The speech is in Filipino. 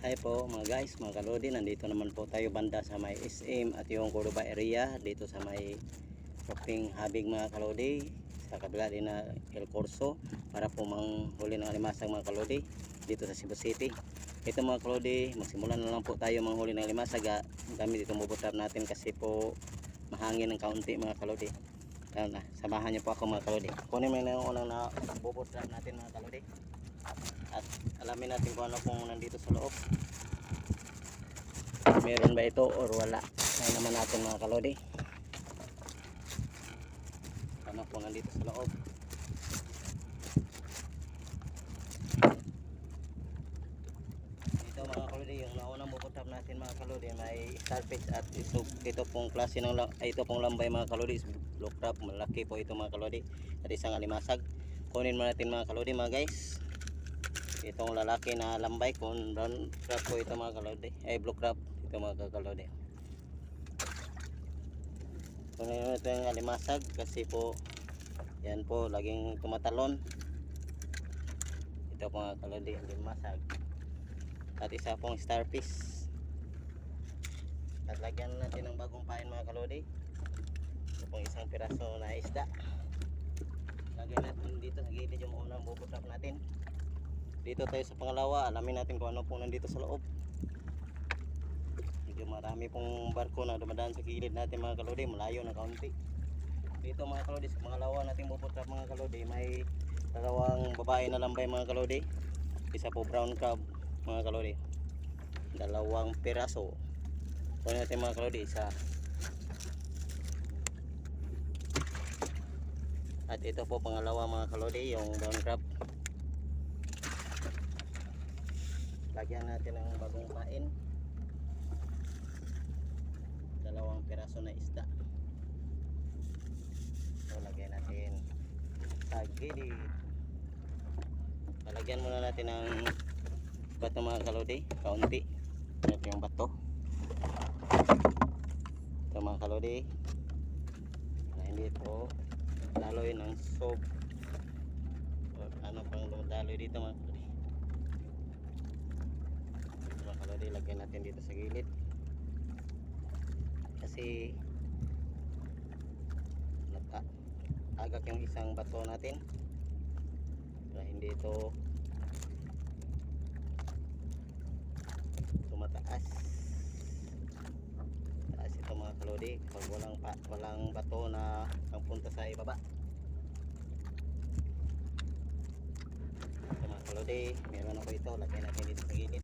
Hi po mga guys, mga kalodi, nandito naman po tayo banda sa may SM at yung Cordoba area, dito sa may shopping habig mga kalodi, sa kabila din na El Corso, para po manghuli ng alimasag mga kalodi dito sa Cebu City. Ito mga kalodi, magsimula na lang po tayo manghuli ng alimasag gamit itong bubutrap natin kasi po mahangin ng kaunti mga kalodi. Ayan na, samahan niyo po ako mga kalodi. Kunin mo na yung unang na bubutrap natin mga kalodi at alamin natin kung ano pong nandito sa loob, meron ba ito or wala. Kaya naman natin mga kalodi ano pong nandito sa loob. Ito mga kalodi, yung naunang bubutap natin mga kalodi, may starfish at ito pong klase ng ito pong lambay mga kalodi, blue crab, malaki po ito mga kalodi, at isang alimasag. Kunin mo natin mga kalodi mga guys. Itong lalaki na lambay, kung brown crab po ito mga kalodi, blue crab ito mga kalodi. Kunin ito yung alimasag kasi po yan po laging tumatalon. Ito mga kalodi, alimasag at isa pong starfish. At lagyan natin ng bagong pain mga kalodi, ito pong isang piraso na isda. Lagyan natin dito sa gilid yung unang bubutrap natin. Dito tayo sa pangalawa, alamin natin kung ano pong nandito sa loob. Medyo marami pong barko na dumadaan sa gilid natin mga kalodi, malayo na kaunti. Dito mga kalodi, sa pangalawa natin bubutrap mga kalodi, may dalawang babae na lambay mga kalodi, isa po brown crab mga kalodi, dalawang piraso. Kunin natin mga kalodi, isa. At ito po pangalawa mga kalodi, yung brown crab. Lagyan natin ng bagong pain, dalawang piraso na isda. So lagyan natin sa gilid. Lalagyan muna natin ng bato mga kalodi, kaunti. Ito yung bato, ito mga kalodi, na hindi ito daloy ng sob o ano pang daloy dito mga kalodi. Mga kalodi, lagyan natin dito sa gilid kasi agak yung isang bato natin para hindi ito tumataas. Taas ito mga kalodi pag walang bato na ang punta sa ibaba. Ito mga kalodi, meron ako ito, lagyan natin dito sa gilid.